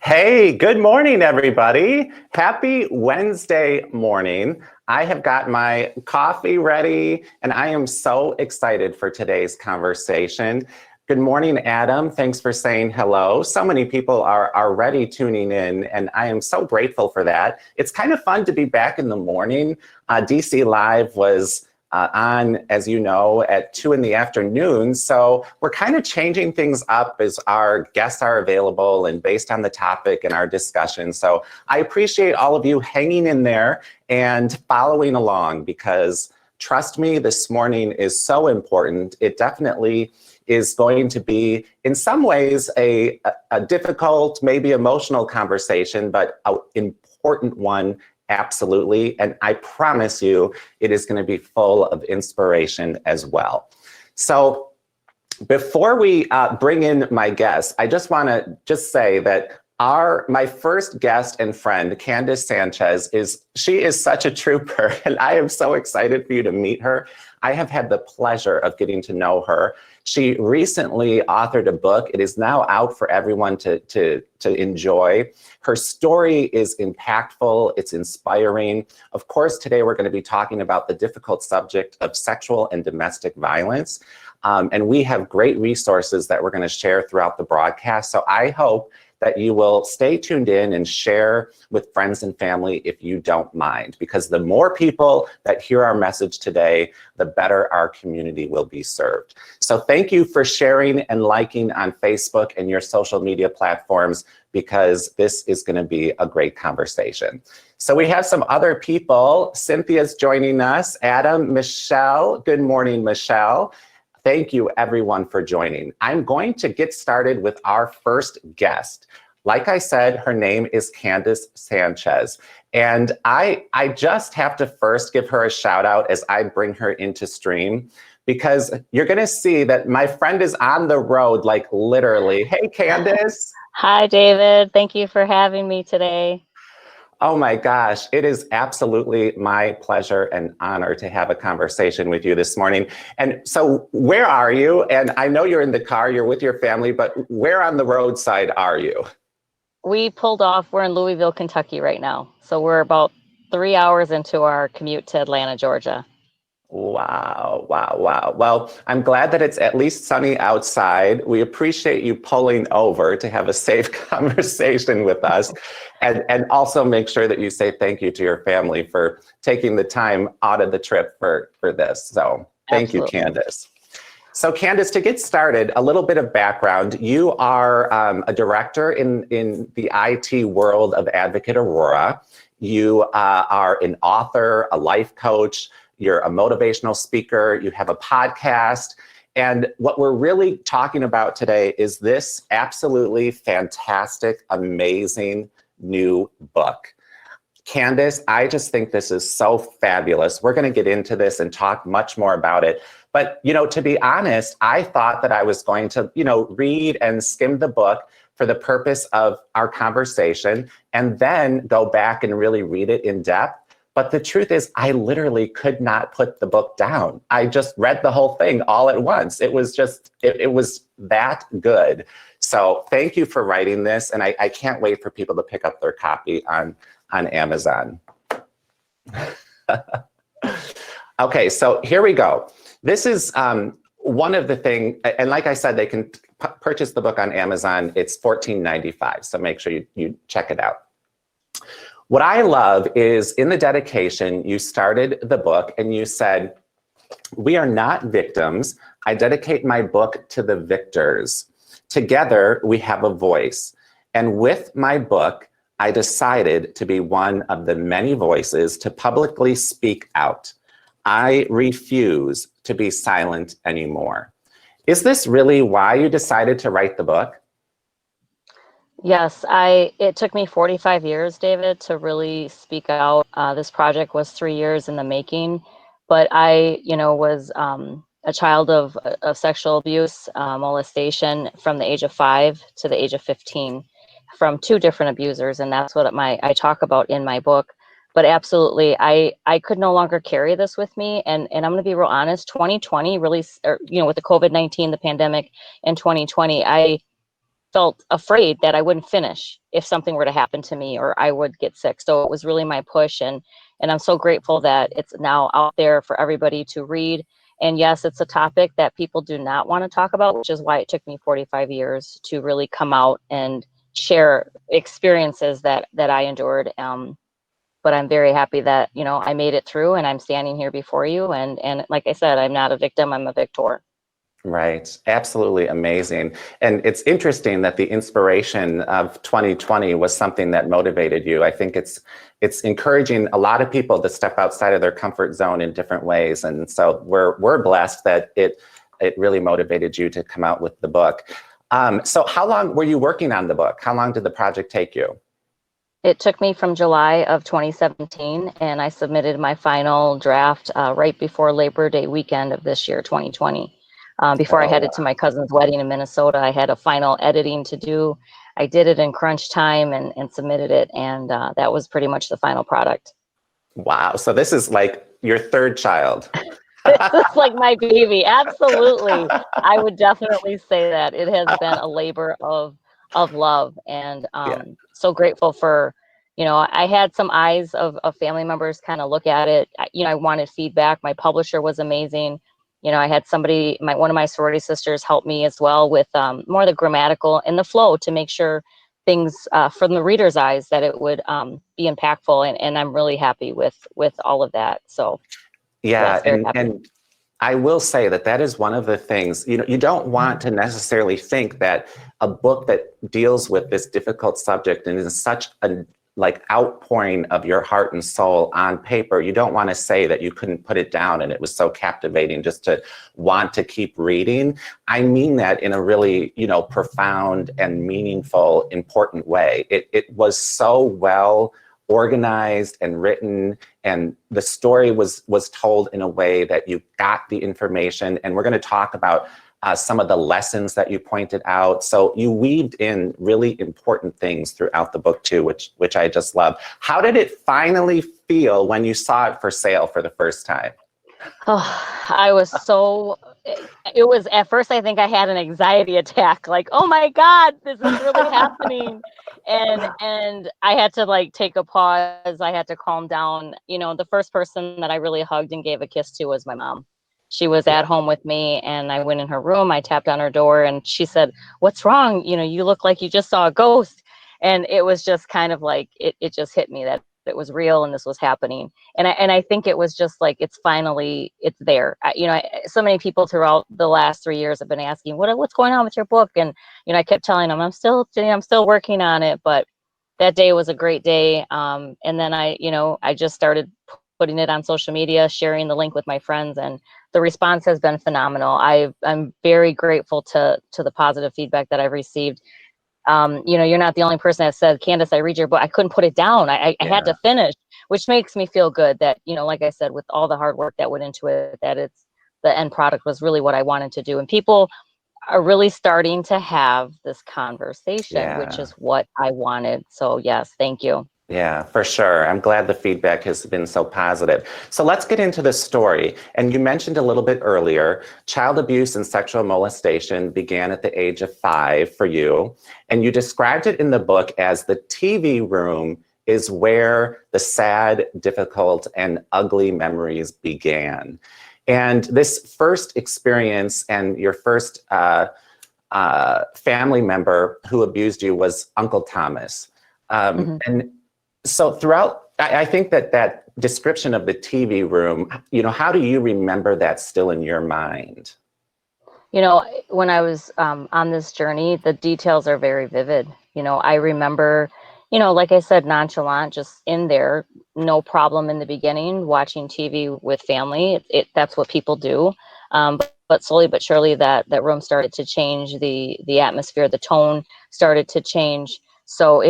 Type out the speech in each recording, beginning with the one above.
Hey, good morning, everybody. Happy Wednesday morning. I have got my coffee ready and I am so excited for today's conversation. Good morning, Adam. Thanks for saying hello. So many people are already tuning in and I am so grateful for that. It's kind of fun to be back in the morning. DC Live was on, as you know, at 2 in the afternoon. So we're kind of changing things up as our guests are available and based on the topic and our discussion. So I appreciate all of you hanging in there and following along because trust me, this morning is so important. It definitely is going to be, in some ways, a difficult, maybe emotional conversation, but an important one. Absolutely. And I promise you, it is going to be full of inspiration as well. So before we bring in my guests, I just want to say that my first guest and friend, Candace Sanchez, she is such a trooper, and I am so excited for you to meet her. I have had the pleasure of getting to know her. She recently authored a book. It is now out for everyone to enjoy. Her story is impactful. It's inspiring. Of course, today we're going to be talking about the difficult subject of sexual and domestic violence. And we have great resources that we're going to share throughout the broadcast. So I hope that you will stay tuned in and share with friends and family if you don't mind, because the more people that hear our message today, the better our community will be served. So thank you for sharing and liking on Facebook and your social media platforms, because this is going to be a great conversation. So we have some other people. Cynthia's joining us. Adam, Michelle. Good morning, Michelle. Thank you, everyone, for joining. I'm going to get started with our first guest. Like I said, her name is Candace Sanchez. And I just have to first give her a shout out as I bring her into stream, because you're going to see that my friend is on the road, like literally. Hey, Candace. Hi, David. Thank you for having me today. Oh my gosh, it is absolutely my pleasure and honor to have a conversation with you this morning. And so where are you? And I know you're in the car, you're with your family, but where on the roadside are you? We pulled off. We're in Louisville, Kentucky right now. So we're about 3 hours into our commute to Atlanta, Georgia. Wow, wow, wow. Well, I'm glad that it's at least sunny outside. We appreciate you pulling over to have a safe conversation with us. And also make sure that you say thank you to your family for taking the time out of the trip for this. So thank you, Candace. So Candace, to get started, a little bit of background. You are a director in the IT world of Advocate Aurora. You are an author, a life coach. You're a motivational speaker, you have a podcast. And what we're really talking about today is this absolutely fantastic, amazing new book. Candace, I just think this is so fabulous. We're going to get into this and talk much more about it. But, to be honest, I thought that I was going to, read and skim the book for the purpose of our conversation and then go back and really read it in depth. But the truth is, I literally could not put the book down. I just read the whole thing all at once. It was just, it was that good. So thank you for writing this. And I can't wait for people to pick up their copy on Amazon. Okay, so here we go. This is one of the things, and like I said, they can purchase the book on Amazon. It's $14.95, so make sure you check it out. What I love is in the dedication, you started the book and you said, "We are not victims. I dedicate my book to the victors. Together, we have a voice. And with my book, I decided to be one of the many voices to publicly speak out. I refuse to be silent anymore." Is this really why you decided to write the book? Yes, it took me 45 years, David, to really speak out. This project was 3 years in the making, but I, was a child of sexual abuse, molestation from the age of 5 to the age of 15 from 2 different abusers. And that's what I talk about in my book. But absolutely, I could no longer carry this with me. And I'm going to be real honest, 2020 really, with the COVID-19, the pandemic in 2020, felt afraid that I wouldn't finish if something were to happen to me or I would get sick. So it was really my push, and I'm so grateful that it's now out there for everybody to read. And yes, it's a topic that people do not want to talk about, which is why it took me 45 years to really come out and share experiences that I endured. But I'm very happy that, you know, I made it through and I'm standing here before you. And like I said, I'm not a victim, I'm a victor. Right. Absolutely amazing. And it's interesting that the inspiration of 2020 was something that motivated you. I think it's encouraging a lot of people to step outside of their comfort zone in different ways. And so we're blessed that it really motivated you to come out with the book. So how long were you working on the book? How long did the project take you? It took me from July of 2017, and I submitted my final draft right before Labor Day weekend of this year, 2020. Before I Oh, headed to my cousin's wedding in Minnesota, I had a final editing to do. I did it in crunch time and submitted it, and that was pretty much the final product. wow. So this is like your third child. This is like my baby. Absolutely. I would definitely say that it has been a labor of love, and Yeah. so grateful for, you know, I had some eyes of family members kind of look at it. You know, I wanted feedback. My publisher was amazing. You know, I had somebody, one of my sorority sisters help me as well with more the grammatical and the flow to make sure things from the reader's eyes that it would be impactful. And I'm really happy with all of that. So Yeah, yes, very happy. and I will say that that is one of the things, you know, you don't want to necessarily think that a book that deals with this difficult subject and is such a like outpouring of your heart and soul on paper, you don't want to say that you couldn't put it down and it was so captivating just to want to keep reading. I mean that in a really, you know, profound and meaningful, important way. It was so well organized and written, and the story was told in a way that you got the information. And we're going to talk about some of the lessons that you pointed out. So you weaved in really important things throughout the book too, which I just love. How did it finally feel when you saw it for sale for the first time? Oh, I was so, it was at first, I think I had an anxiety attack, like, oh my God, this is really happening. And I had to like take a pause. I had to calm down. You know, the first person that I really hugged and gave a kiss to was my mom. She was Yeah. at home with me, and I went in her room. I tapped on her door and she said, "What's wrong? You know, you look like you just saw a ghost." And it was just kind of like, it just hit me that it was real and this was happening. And I think it was just like, it's finally, it's there. You know, so many people throughout the last 3 years have been asking, what's going on with your book? And, you know, I kept telling them, I'm still working on it. But that day was a great day. And then I just started putting it on social media, sharing the link with my friends, and the response has been phenomenal. I'm very grateful to the positive feedback that I've received. You know, you're not the only person that said, Candace, I read your book. I couldn't put it down. I had Yeah. to finish, which makes me feel good that, you know, like I said, with all the hard work that went into it, that the end product was really what I wanted to do. And people are really starting to have this conversation, which Yeah. is what I wanted. So yes, thank you. Yeah, for sure. I'm glad the feedback has been so positive. So let's get into the story. And you mentioned a little bit earlier, child abuse and sexual molestation began at the age of 5 for you. And you described it in the book as the TV room is where the sad, difficult, and ugly memories began. And this first experience and your first family member who abused you was Uncle Thomas. Mhm. And so throughout, I think that description of the TV room, you know, how do you remember that still in your mind? You know, when I was on this journey, the details are very vivid. You know, I remember, you know, like I said, nonchalant, just in there, no problem in the beginning, watching TV with family. That's what people do. But slowly but surely, that room started to change. The atmosphere, the tone started to change. So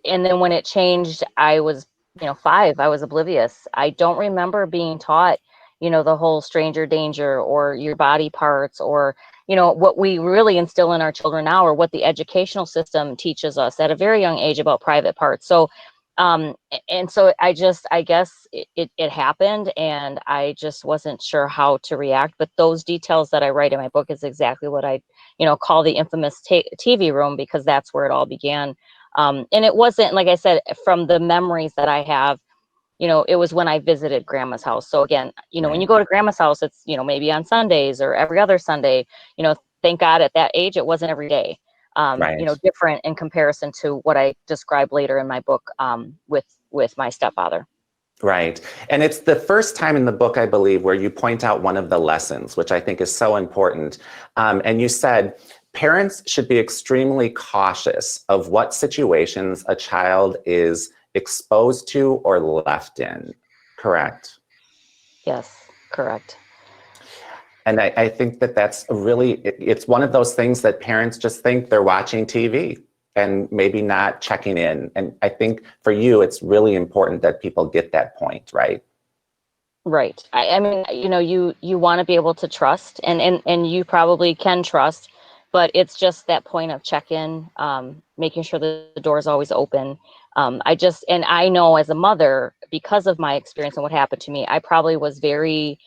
and then when it changed, I was, you know, 5. I was oblivious. I don't remember being taught, you know, the whole stranger danger or your body parts, or, you know, what we really instill in our children now, or what the educational system teaches us at a very young age about private parts. So And so I guess it happened, and I just wasn't sure how to react. But those details that I write in my book is exactly what I, call the infamous TV room, because that's where it all began. And it wasn't, like I said, from the memories that I have, it was when I visited grandma's house. So again, when you Right. go to grandma's house, it's, maybe on Sundays or every other Sunday. Thank God at that age, it wasn't every day. Right. Different in comparison to what I describe later in my book, with my stepfather. Right. And it's the first time in the book, I believe, where you point out one of the lessons, which I think is so important. And you said parents should be extremely cautious of what situations a child is exposed to or left in. Correct. Yes, correct. And I think that that's it's one of those things that parents just think they're watching TV and maybe not checking in. And I think for you, it's really important that people get that point, right? Right. I mean, you want to be able to trust, and you probably can trust, but it's just that point of check-in, making sure the door is always open. And I know as a mother, because of my experience and what happened to me, I probably was very,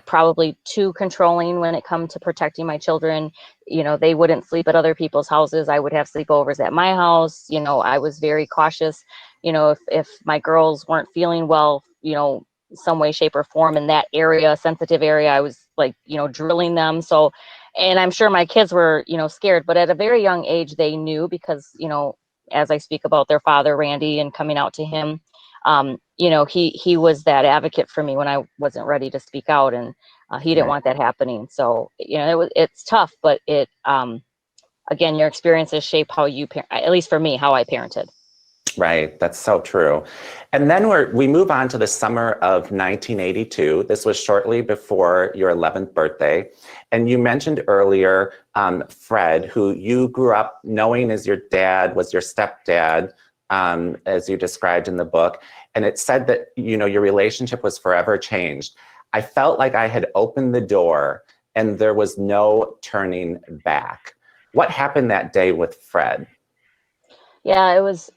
probably too controlling when it come to protecting my children. They wouldn't sleep at other people's houses. I would have sleepovers at my house. I was very cautious. If my girls weren't feeling well, some way, shape, or form in that area, sensitive area, I was like, drilling them. So, and I'm sure my kids were, scared, but at a very young age, they knew, because, as I speak about their father, Randy, and coming out to him, he was that advocate for me when I wasn't ready to speak out, and he didn't Right. want that happening. So, it's tough, but again, your experiences shape how you at least for me, how I parented. Right, that's so true. And then we move on to the summer of 1982. This was shortly before your 11th birthday. And you mentioned earlier Fred, who you grew up knowing as your dad, was your stepdad, as you described in the book. And it said that, your relationship was forever changed. I felt like I had opened the door and there was no turning back. What happened that day with Fred? Yeah, it was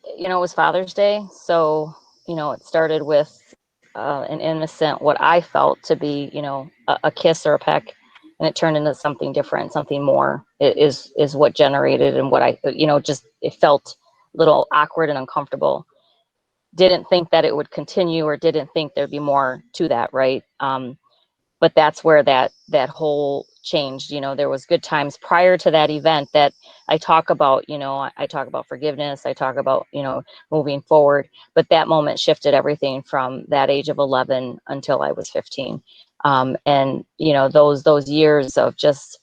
Father's Day. So, it started with an innocent, what I felt to be, a kiss or a peck, and it turned into something different, something more. It is what generated, and what I, just it felt a little awkward and uncomfortable. Didn't think that it would continue, or didn't think there'd be more to that, right? But that's where that whole changed. There was good times prior to that event that I talk about. I talk about forgiveness, I talk about, moving forward, but that moment shifted everything from that age of 11 until I was 15. And those years of just,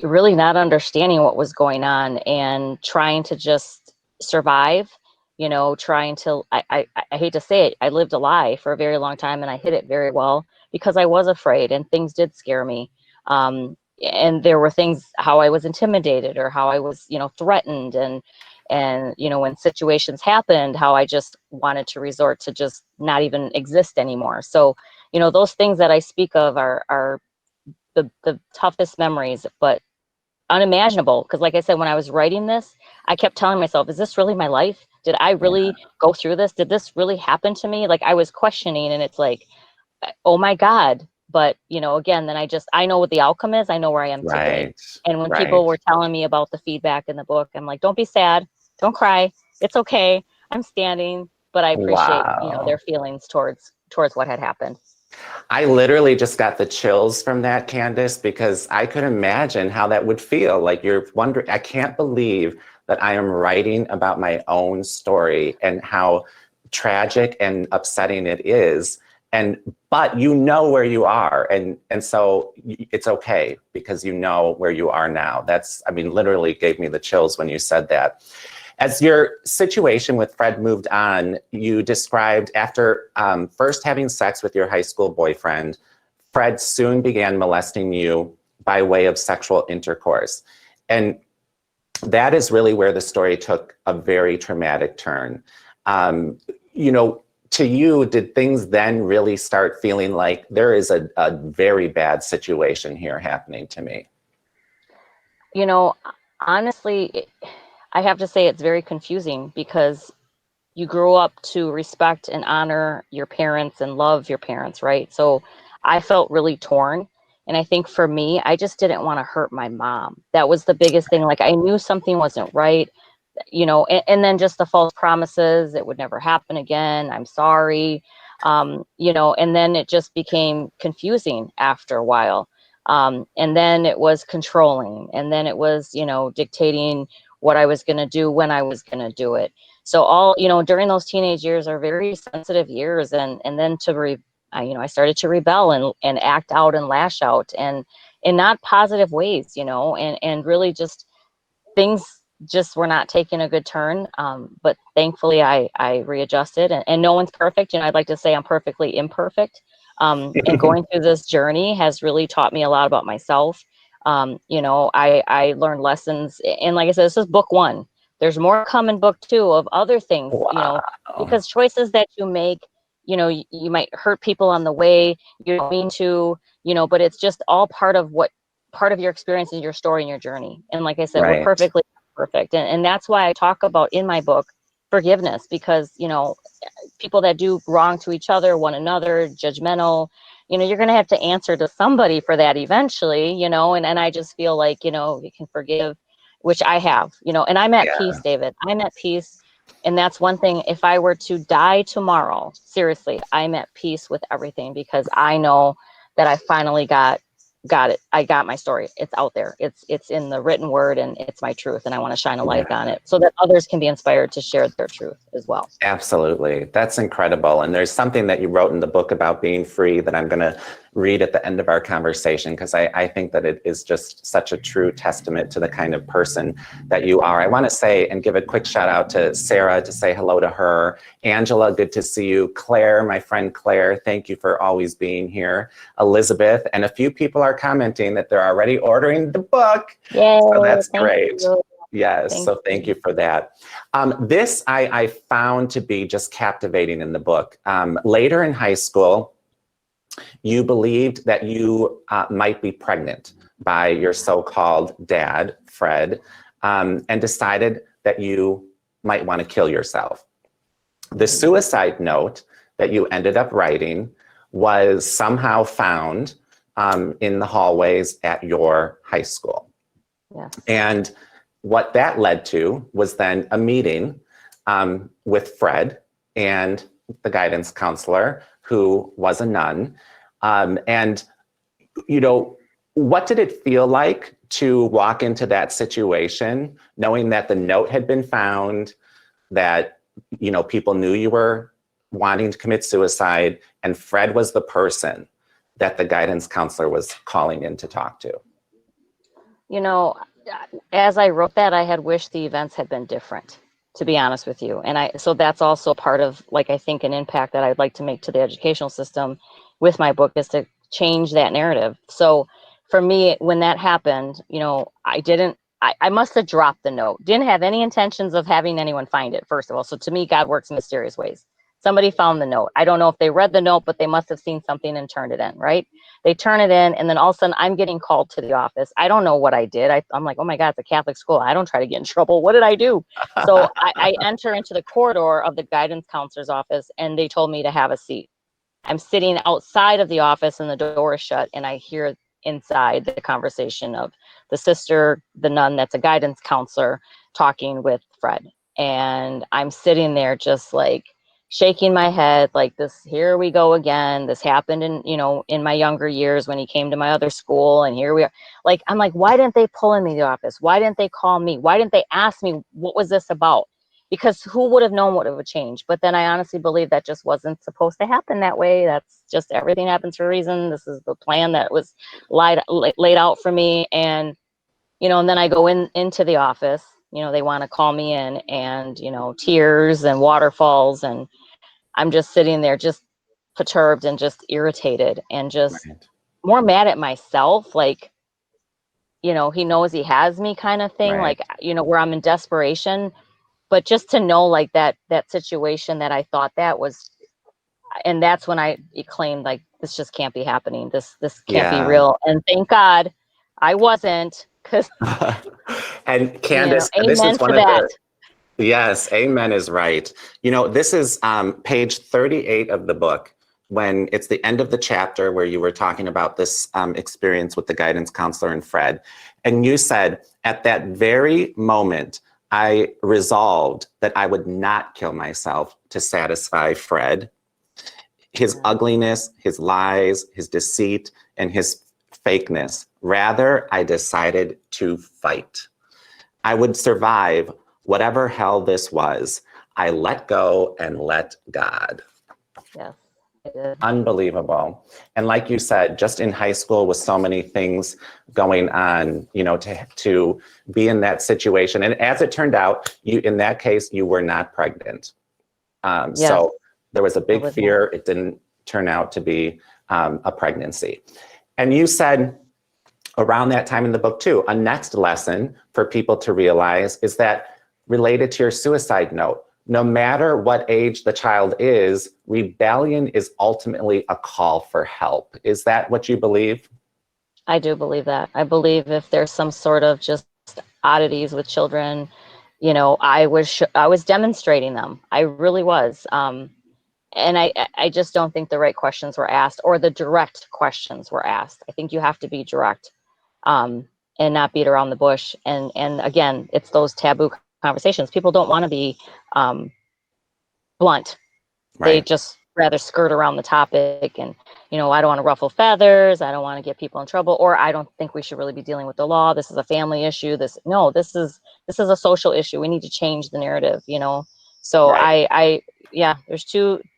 really not understanding what was going on, and trying to just survive, trying to, I hate to say it, I lived a lie for a very long time, and I hid it very well, because I was afraid, and things did scare me. And there were things, how I was intimidated, or how I was, threatened, and when situations happened, how I just wanted to resort to just not even exist anymore. So, those things that I speak of are the toughest memories, but unimaginable. Because, like I said, when I was writing this, I kept telling myself, is this really my life? Did I really go through this? Did this really happen to me? Like, I was questioning, and it's like, oh my God. But, again, then I know what the outcome is. I know where I am today. Right, And when right. people were telling me about the feedback in the book, I'm like, don't be sad. Don't cry. It's okay. I'm standing. But I appreciate, their Wow. feelings towards what had happened. I literally just got the chills from that, Candace, because I could imagine how that would feel. Like you're wondering, I can't believe that I am writing about my own story and how tragic and upsetting it is. But you know where you are. And so it's okay because you know where you are now. Literally gave me the chills when you said that. As your situation with Fred moved on, you described after first having sex with your high school boyfriend, Fred soon began molesting you by way of sexual intercourse. And that is really where the story took a very traumatic turn. Um, to you, did things then really start feeling like there is a very bad situation here happening to me? You know, honestly, I have to say it's very confusing, because you grew up to respect and honor your parents and love your parents, right? So I felt really torn. And I think for me, I just didn't want to hurt my mom. That was the biggest thing. Like I knew something wasn't right, and then just the false promises, it would never happen again. I'm sorry. And then it just became confusing after a while. And then it was controlling, and then it was, dictating what I was going to do when I was going to do it. So during those teenage years are very sensitive years. And then I started to rebel and act out and lash out, and in not positive ways, and really just things just were not taking a good turn. But thankfully I readjusted, and no one's perfect. I'd like to say I'm perfectly imperfect. And going through this journey has really taught me a lot about myself. I learned lessons, and like I said, this is book one. There's more coming book two of other things, Wow. because choices that you make, you might hurt people on the way. You don't mean to, but it's just all part of your experience and your story and your journey. And like I said, we're Right. perfectly perfect. And that's why I talk about in my book forgiveness, because, people that do wrong to each other, one another, judgmental, you're going to have to answer to somebody for that eventually, and I just feel like, you can forgive, which I have, and I'm at Yeah. peace, David. I'm at peace. And that's one thing. If I were to die tomorrow, seriously, I'm at peace with everything, because I know that I finally got it. I got my story. It's out there. It's in the written word, and it's my truth. And I want to shine a light Yeah. on it so that others can be inspired to share their truth as well. Absolutely. That's incredible. And there's something that you wrote in the book about being free that I'm going to read at the end of our conversation, because I think that it is just such a true testament to the kind of person that you are. I want to say and give a quick shout out to Sarah, to say hello to her. Angela, good to see you. Claire, my friend Claire, thank you for always being here. Elizabeth, and a few people are commenting that they're already ordering the book. Yay, So that's thank great. you. Yes, so thank you for that. This I found to be just captivating in the book. Later in high school, you believed that you might be pregnant by your so-called dad, Fred, and decided that you might want to kill yourself. The suicide note that you ended up writing was somehow found in the hallways at your high school. Yes. And what that led to was then a meeting with Fred and the guidance counselor, who was a nun. And, what did it feel like to walk into that situation, knowing that the note had been found, that, people knew you were wanting to commit suicide, and Fred was the person that the guidance counselor was calling in to talk to? As I wrote that, I had wished the events had been different, to be honest with you. So that's also part of, like, I think an impact that I'd like to make to the educational system with my book, is to change that narrative. So for me, when that happened, I must have dropped the note. Didn't have any intentions of having anyone find it, first of all. So to me, God works in mysterious ways. Somebody found the note. I don't know if they read the note, but they must have seen something and turned it in, right? They turn it in, and then all of a sudden I'm getting called to the office. I don't know what I did. I'm like, oh my God, it's a Catholic school. I don't try to get in trouble. What did I do? So I enter into the corridor of the guidance counselor's office, and they told me to have a seat. I'm sitting outside of the office, and the door is shut, and I hear inside the conversation of the sister, the nun that's a guidance counselor, talking with Fred. And I'm sitting there just like shaking my head, like, this, here we go again. This happened in my younger years when he came to my other school, and here we are. Like, I'm like, why didn't they pull in the office? Why didn't they call me? Why didn't they ask me, what was this about? Because who would have known what it would change? But then I honestly believe that just wasn't supposed to happen that way. That's just, everything happens for a reason. This is the plan that was laid out for me. And, and then I go into the office, they want to call me in, and, tears and waterfalls. And I'm just sitting there just perturbed and just irritated and just Right. more mad at myself. Like, he knows he has me, kind of thing. Right. Like, where I'm in desperation. But just to know, like, that situation that I thought that was, and that's when I claimed, like, this just can't be happening. This can't be Yeah. real. And thank God I wasn't, because, And Candace, this amen is one to of that. Yes, amen is right. You know, this is page 38 of the book, when it's the end of the chapter where you were talking about this experience with the guidance counselor and Fred. And you said, at that very moment, I resolved that I would not kill myself to satisfy Fred. His ugliness, his lies, his deceit, and his fakeness. Rather, I decided to fight. I would survive whatever hell this was. I let go and let God. Yes, I did. Unbelievable. And like you said, just in high school with so many things going on, you know, to be in that situation. And as it turned out, you, in that case, you were not pregnant. Yes. So there was a big was fear. It didn't turn out to be a pregnancy. And you said around that time in the book too, a next lesson for people to realize is that, related to your suicide note, no matter what age the child is, rebellion is ultimately a call for help. Is that what you believe? I do believe that. I believe if there's some sort of just oddities with children, you know, I was demonstrating them. I really was. And I just don't think the right questions were asked, or the direct questions were asked. I think you have to be direct, and not beat around the bush. And again, it's those taboo conversations. People don't want to be blunt. They Right. just rather skirt around the topic, and, you know, I don't want to ruffle feathers. I don't want to get people in trouble, or I don't think we should really be dealing with the law. This is a family issue. This is a social issue. We need to change the narrative, you know? So Right. yeah,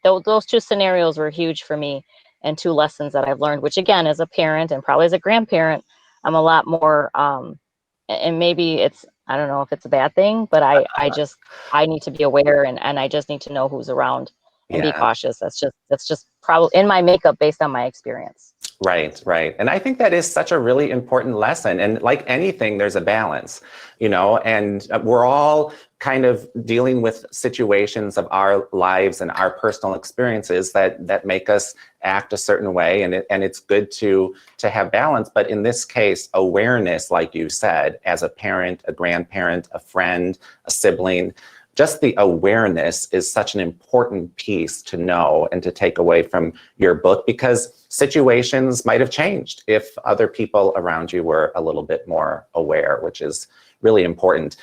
those two scenarios were huge for me, and two lessons that I've learned, which again, as a parent and probably as a grandparent, I'm a lot more, and maybe I don't know if it's a bad thing, but I need to be aware, and I just need to know who's around and be Yeah. cautious. That's just probably in my makeup based on my experience. Right, right. And I think that is such a really important lesson. And like anything, there's a balance, you know, and we're all kind of dealing with situations of our lives and our personal experiences that make us act a certain way. And it's good to have balance. But in this case, awareness, like you said, as a parent, a grandparent, a friend, a sibling, just the awareness is such an important piece to know and to take away from your book, because situations might have changed if other people around you were a little bit more aware, which is really important.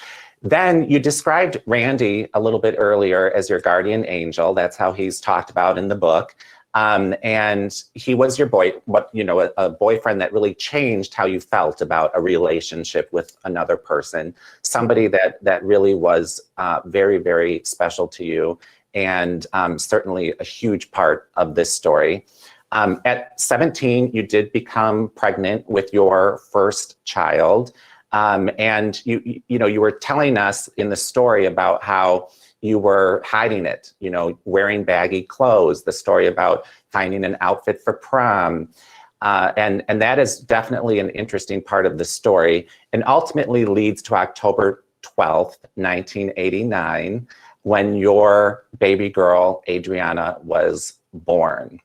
Then you described Randy a little bit earlier as your guardian angel. That's how he's talked about in the book. And he was your a boyfriend that really changed how you felt about a relationship with another person, somebody that really was very, very special to you, and certainly a huge part of this story. At 17, you did become pregnant with your first child. And you were telling us in the story about how you were hiding it, you know, wearing baggy clothes, the story about finding an outfit for prom. And that is definitely an interesting part of the story, and ultimately leads to October 12th, 1989, when your baby girl, Adriana, was born.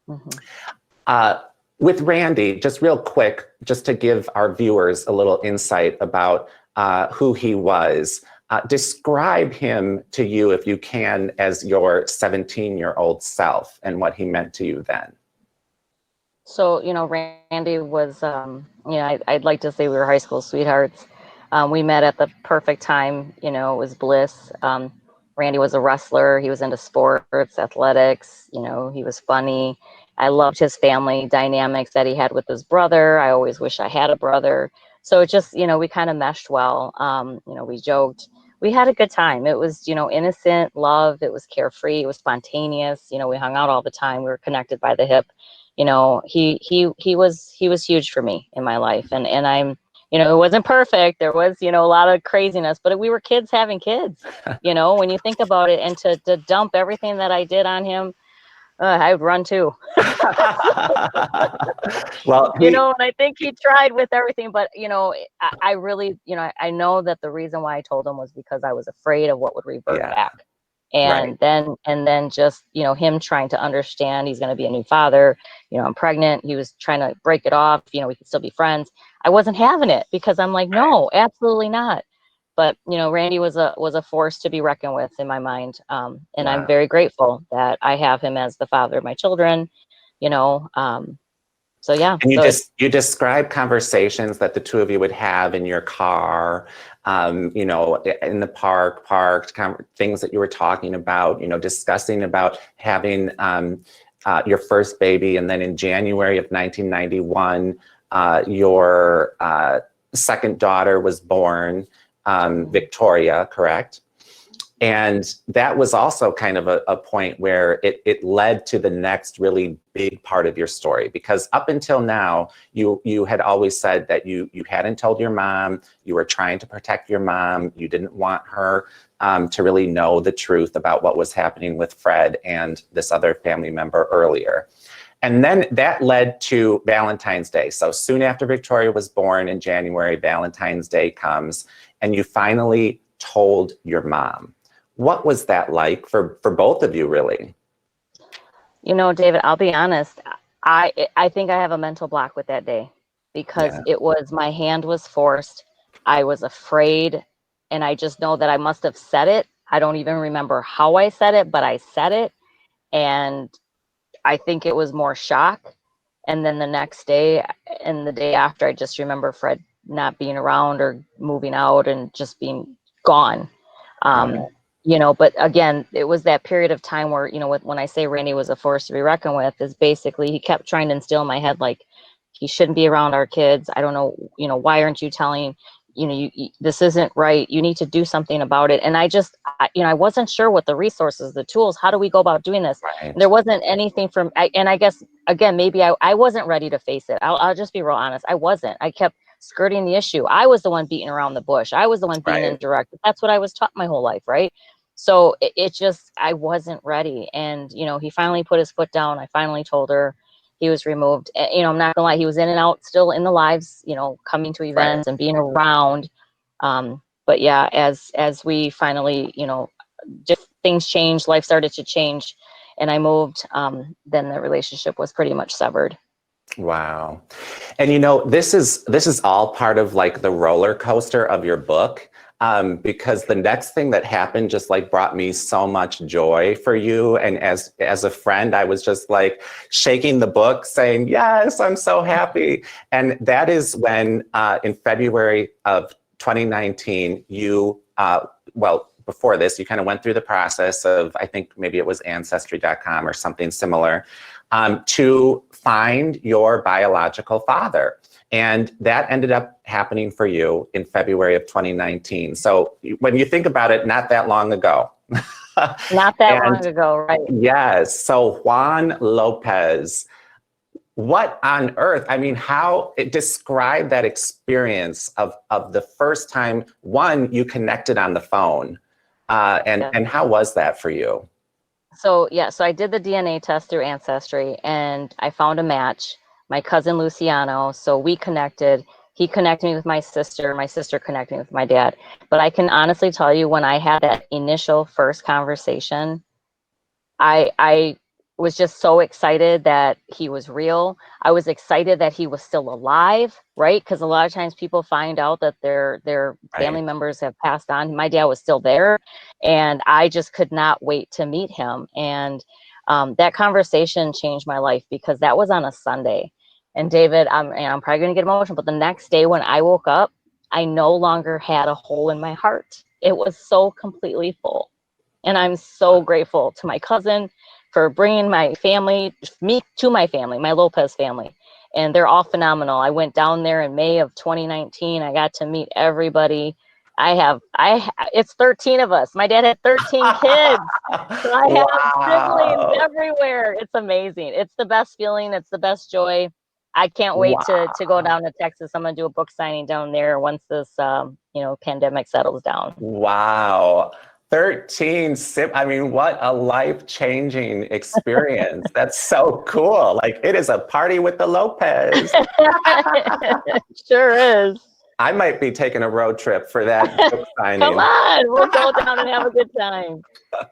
Mm-hmm. With Randy, just real quick, just to give our viewers a little insight about who he was. Describe him to you, if you can, as your 17-year-old self and what he meant to you then. So, you know, Randy was, I'd like to say we were high school sweethearts. We met at the perfect time, you know, it was bliss. Randy was a wrestler. He was into sports, athletics, you know, he was funny. I loved his family dynamics that he had with his brother. I always wish I had a brother. So it just, you know, we kind of meshed well. You know, we joked. We had a good time. It was, you know, innocent love. It was carefree. It was spontaneous. You know, we hung out all the time. We were connected by the hip. You know, he was huge for me in my life. And I'm, you know, it wasn't perfect. There was, you know, a lot of craziness, but we were kids having kids, you know, when you think about it. And to dump everything that I did on him, I would run too. Well, you know, and I think he tried with everything, but, you know, I really, you know, I know that the reason why I told him was because I was afraid of what would revert back. Right. And then just, you know, him trying to understand he's going to be a new father, you know, I'm pregnant. He was trying to break it off. You know, we could still be friends. I wasn't having it because I'm like, no, absolutely not. But Randy was a force to be reckoned with in my mind, and I'm Wow. very grateful that I have him as the father of my children. So yeah. And So you describe conversations that the two of you would have in your car, in the parked, things that you were talking about, discussing about having your first baby. And then in January of 1991, your second daughter was born, Victoria, correct? And that was also kind of a point where it led to the next really big part of your story, because up until now, you had always said that you hadn't told your mom, you were trying to protect your mom, you didn't want her to really know the truth about what was happening with Fred and this other family member earlier. And then that led to Valentine's Day. So soon after Victoria was born in January, Valentine's Day comes, and you finally told your mom. What was that like for both of you, really? David, I'll be honest. I think I have a mental block with that day, because Yeah, it was, my hand was forced. I was afraid, and I just know that I must have said it. I don't even remember how I said it, but I said it, and I think it was more shock. And then the next day and the day after, I just remember Fred not being around or moving out and just being gone. yeah, Um, but again, it was that period of time where, when I say Randy was a force to be reckoned with, is basically he kept trying to instill in my head, like, he shouldn't be around our kids. I don't know, why aren't you telling, this isn't right. You need to do something about it. And I wasn't sure what the resources, the tools, how do we go about doing this? And right, there wasn't anything and I guess, again, maybe I wasn't ready to face it. I'll just be real honest. I wasn't. I kept skirting the issue. I was the one beating around the bush. I was the one being right. indirect. That's what I was taught my whole life, right? So it just, I wasn't ready. And, he finally put his foot down. I finally told her. He was removed. I'm not gonna lie, he was in and out still in the lives, coming to events Right. and being around. But yeah, as we finally, things changed, life started to change, and I moved, then the relationship was pretty much severed. Wow. And this is all part of like the roller coaster of your book. Because the next thing that happened just like brought me so much joy for you. And as a friend, I was just like shaking the book saying, yes, I'm so happy. And that is when in February of 2019, well, before this, you kind of went through the process of, I think maybe it was ancestry.com or something similar, to find your biological father. And that ended up happening for you in February of 2019. So when you think about it, not that long ago. Not that And long ago, right? yes, so Juan Lopez, what on earth? I mean, describe that experience of the first time, one, you connected on the phone. Yeah. And how was that for you? So yeah, so I did the DNA test through Ancestry, and I found a match, my cousin Luciano. So we connected. He connected me with my sister connected me with my dad. But I can honestly tell you, when I had that initial first conversation, I was just so excited that he was real. I was excited that he was still alive, right? Because a lot of times people find out that their family Right, members have passed on. My dad was still there, and I just could not wait to meet him. And that conversation changed my life, because that was on a Sunday. And David, and I'm probably going to get emotional, but the next day when I woke up, I no longer had a hole in my heart. It was so completely full. And I'm so grateful to my cousin for bringing me to my family, my Lopez family. And they're all phenomenal. I went down there in May of 2019. I got to meet everybody. It's 13 of us. My dad had 13 kids. So I have siblings wow, everywhere. It's amazing. It's the best feeling. It's the best joy. I can't wait to go wow. down to Texas. I'm going to do a book signing down there once this, pandemic settles down. Wow. 13 I mean, what a life-changing experience. That's so cool. Like, it is a party with the Lopez. Sure is. I might be taking a road trip for that book Come signing. on, we'll go down and have a good time.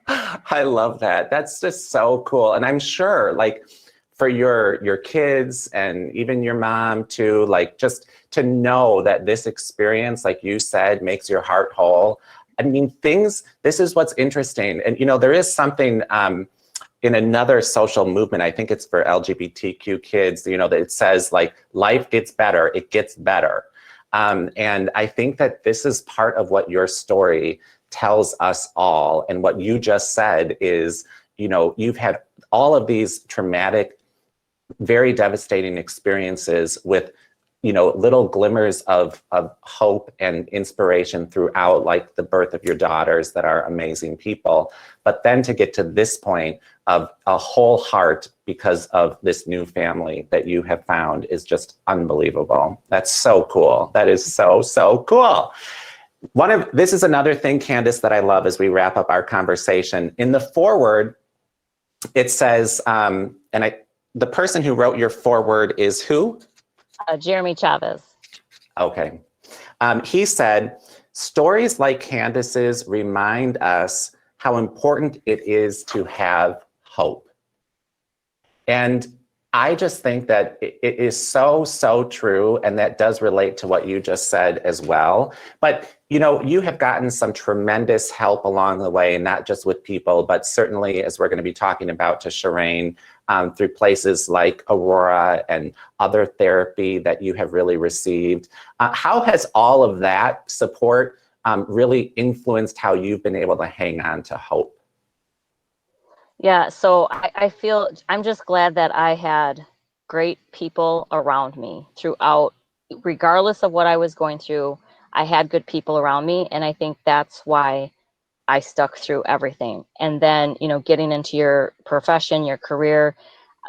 I love that. That's just so cool. And I'm sure, like, for your kids and even your mom too, like just to know that this experience, like you said, makes your heart whole. I mean, this is what's interesting. And, there is something in another social movement, I think it's for LGBTQ kids, that it says like, life gets better, it gets better. And I think that this is part of what your story tells us all. And what you just said is, you've had all of these traumatic, very devastating experiences with, little glimmers of hope and inspiration throughout, like the birth of your daughters that are amazing people. But then to get to this point of a whole heart because of this new family that you have found is just unbelievable. That's so cool. That is so, so cool. This is another thing, Candace, that I love as we wrap up our conversation. In the foreword, it says, the person who wrote your foreword is who? Jeremy Chavez. Okay. He said, stories like Candace's remind us how important it is to have hope. And I just think that it is so, so true. And that does relate to what you just said as well. But, you have gotten some tremendous help along the way, not just with people, but certainly, as we're going to be talking about, to Sharain, through places like Aurora and other therapy that you have really received. How has all of that support really influenced how you've been able to hang on to hope? Yeah, so I feel I'm just glad that I had great people around me throughout, regardless of what I was going through. I had good people around me, and I think that's why I stuck through everything. And then, getting into your profession, your career,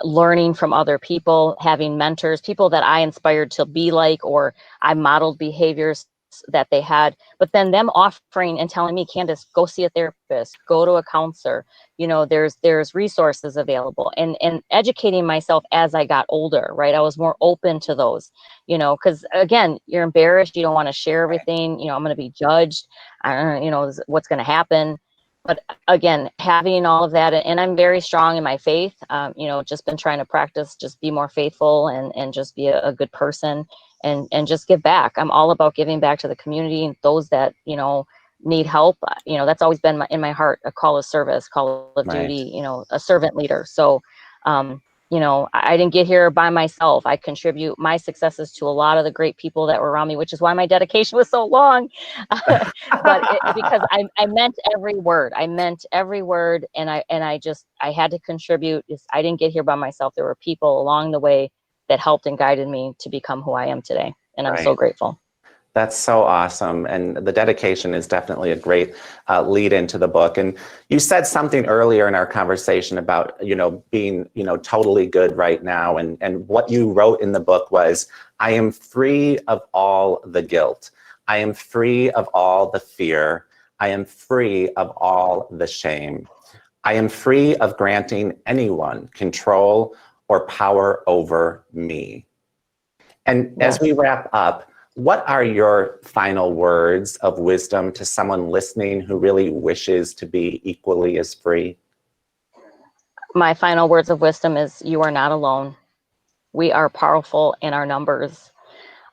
learning from other people, having mentors, people that I inspired to be like, or I modeled behaviors that they had, but then them offering and telling me, Candace, go see a therapist, go to a counselor, there's resources available, and educating myself as I got older, right? I was more open to those, because again, you're embarrassed, you don't want to share everything, I'm going to be judged, I don't know, what's going to happen. But again, having all of that, and I'm very strong in my faith, just been trying to practice, just be more faithful and just be a good person and just give back. I'm all about giving back to the community and those that, need help. That's always been in my heart, a call of service, call of duty, a servant leader. So, I didn't get here by myself. I contribute my successes to a lot of the great people that were around me, which is why my dedication was so long. But because I meant every word. I meant every word, and I had to contribute. I didn't get here by myself. There were people along the way that helped and guided me to become who I am today, and I'm so grateful. That's so awesome. And the dedication is definitely a great lead into the book. And you said something earlier in our conversation about, being, totally good right now. And what you wrote in the book was, I am free of all the guilt. I am free of all the fear. I am free of all the shame. I am free of granting anyone control or power over me. And as we wrap up, what are your final words of wisdom to someone listening who really wishes to be equally as free? My final words of wisdom is, you are not alone. We are powerful in our numbers.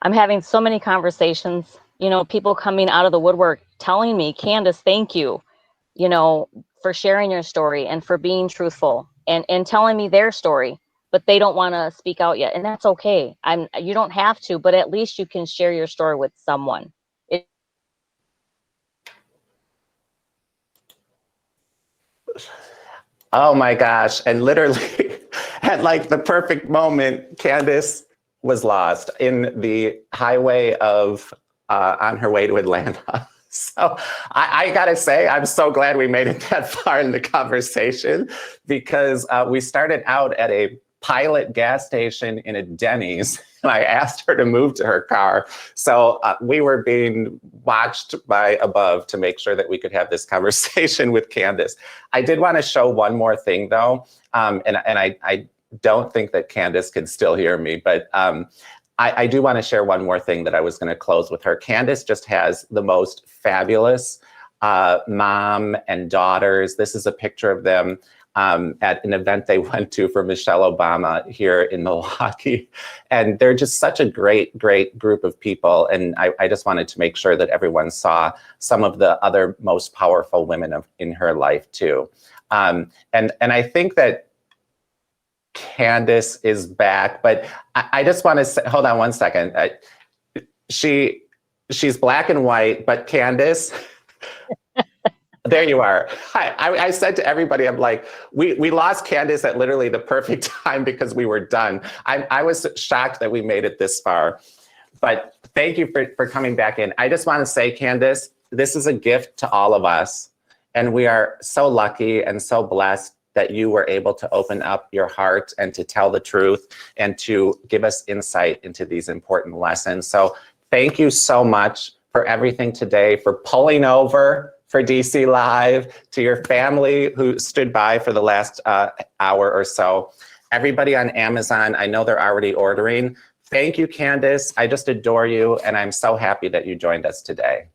I'm having so many conversations, people coming out of the woodwork telling me, Candace, thank you, for sharing your story and for being truthful and telling me their story, but they don't want to speak out yet. And that's okay. You don't have to, but at least you can share your story with someone. Oh my gosh. And literally at like the perfect moment, Candace was lost in the highway of on her way to Atlanta. So I gotta say, I'm so glad we made it that far in the conversation, because we started out at a pilot gas station in a Denny's, and I asked her to move to her car. So we were being watched by above to make sure that we could have this conversation with Candace. I did want to show one more thing though, and I don't think that Candace can still hear me, but I do want to share one more thing that I was going to close with her. Candace just has the most fabulous mom and daughters. This is a picture of them at an event they went to for Michelle Obama here in Milwaukee. And they're just such a great, great group of people. And I just wanted to make sure that everyone saw some of the other most powerful women in her life too. And I think that Candace is back, but I just want to say, hold on one second. She's black and white, but Candace, there you are. Hi. I said to everybody, I'm like, we lost Candace at literally the perfect time because we were done. I was shocked that we made it this far, but thank you for coming back in. I just want to say, Candace, this is a gift to all of us. And we are so lucky and so blessed that you were able to open up your heart and to tell the truth and to give us insight into these important lessons. So thank you so much for everything today, for pulling over for DC Live, to your family who stood by for the last hour or so. Everybody on Amazon, I know they're already ordering. Thank you, Candace. I just adore you, and I'm so happy that you joined us today.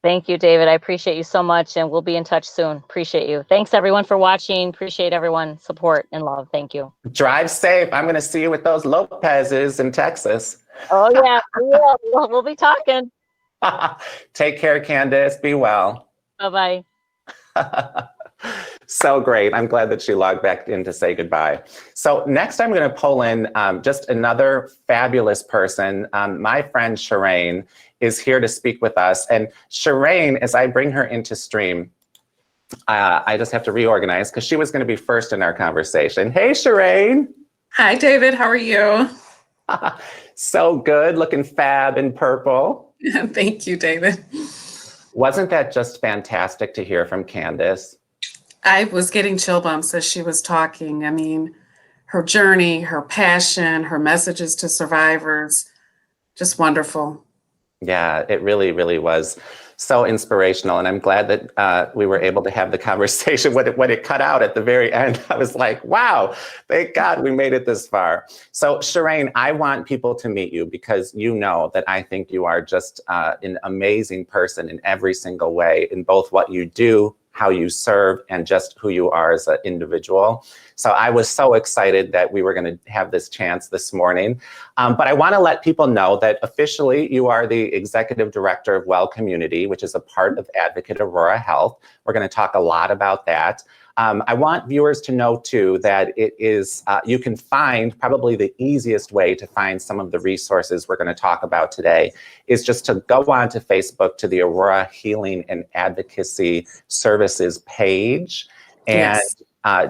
Thank you, David. I appreciate you so much, and we'll be in touch soon. Appreciate you. Thanks, everyone, for watching. Appreciate everyone's support and love. Thank you. Drive safe. I'm going to see you with those Lopez's in Texas. Oh, yeah, we will. We'll be talking. Take care, Candace. Be well. Bye-bye. So great. I'm glad that she logged back in to say goodbye. So next I'm going to pull in just another fabulous person. My friend Sharain is here to speak with us. And Sharain, as I bring her into stream, I just have to reorganize because she was going to be first in our conversation. Hey, Sharain. Hi, David. How are you? So good. Looking fab in purple. Thank you, David. Wasn't that just fantastic to hear from Candace? I was getting chill bumps as she was talking. I mean, her journey, her passion, her messages to survivors, just wonderful. Yeah, it really, really was so inspirational. And I'm glad that we were able to have the conversation. When it cut out at the very end, I was like, wow, thank God we made it this far. So Sharain, I want people to meet you because you know that I think you are just an amazing person in every single way, in both what you do, how you serve, and just who you are as an individual. So I was so excited that we were going to have this chance this morning. But I want to let people know that officially you are the Executive Director of Well Community, which is a part of Advocate Aurora Health. We're going to talk a lot about that. I want viewers to know too that it is, you can find probably the easiest way to find some of the resources we're going to talk about today is just to go on to Facebook to the Aurora Healing and Advocacy Services page and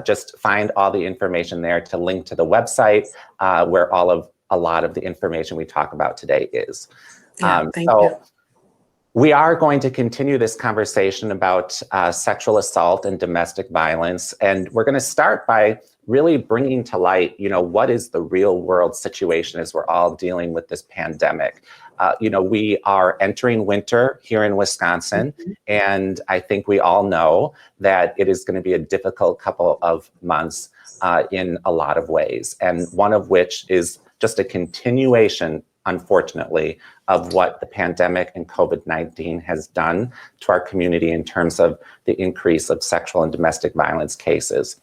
just find all the information there to link to the website where a lot of the information we talk about today is. Thank you. We are going to continue this conversation about sexual assault and domestic violence. And we're going to start by really bringing to light, what is the real world situation as we're all dealing with this pandemic. We are entering winter here in Wisconsin, and I think we all know that it is going to be a difficult couple of months in a lot of ways. And one of which is just a continuation, unfortunately, of what the pandemic and COVID-19 has done to our community in terms of the increase of sexual and domestic violence cases.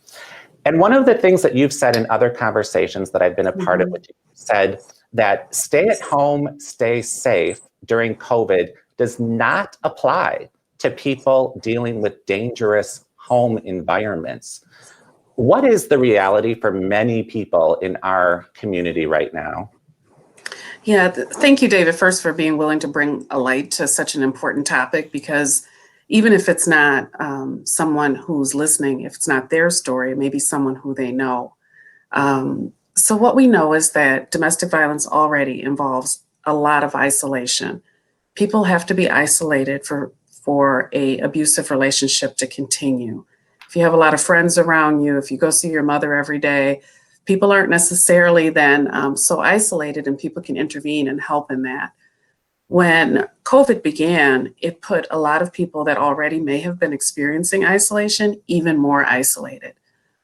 And one of the things that you've said in other conversations that I've been a part of, which you said that stay at home, stay safe during COVID does not apply to people dealing with dangerous home environments. What is the reality for many people in our community right now? Yeah, thank you, David, first for being willing to bring a light to such an important topic, because even if it's not someone who's listening, if it's not their story, it may be someone who they know. So what we know is that domestic violence already involves a lot of isolation. People have to be isolated for a abusive relationship to continue. If you have a lot of friends around you, if you go see your mother every day, people aren't necessarily then so isolated, and people can intervene and help in that. When COVID began, it put a lot of people that already may have been experiencing isolation even more isolated.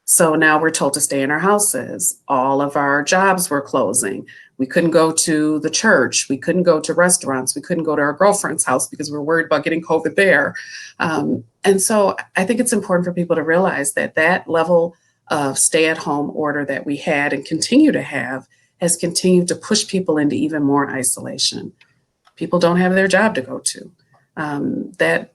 So now we're told to stay in our houses. All of our jobs were closing. We couldn't go to the church. We couldn't go to restaurants. We couldn't go to our girlfriend's house because we were worried about getting COVID there. And so I think it's important for people to realize that that level of stay-at-home order that we had and continue to have has continued to push people into even more isolation. People don't have their job to go to.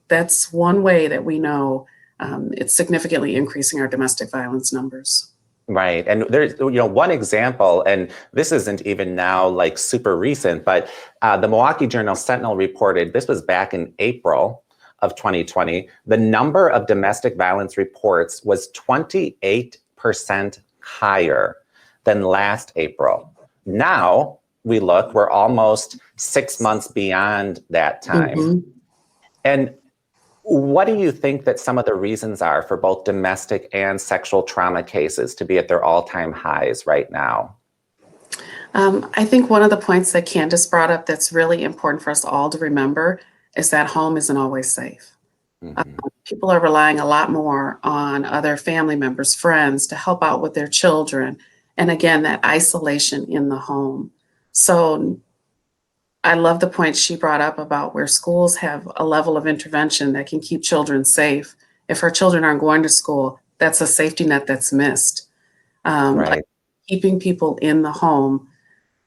That's one way that we know it's significantly increasing our domestic violence numbers. Right. And there's, one example, and this isn't even now like super recent, but the Milwaukee Journal Sentinel reported, this was back in April of 2020, the number of domestic violence reports was 28% higher than last April. Now we're almost 6 months beyond that time. Mm-hmm. And what do you think that some of the reasons are for both domestic and sexual trauma cases to be at their all-time highs right now? I think one of the points that Candace brought up that's really important for us all to remember is that home isn't always safe. Mm-hmm. People are relying a lot more on other family members, friends to help out with their children. And again, that isolation in the home. So I love the point she brought up about where schools have a level of intervention that can keep children safe. If our children aren't going to school, that's a safety net that's missed. Right. Like keeping people in the home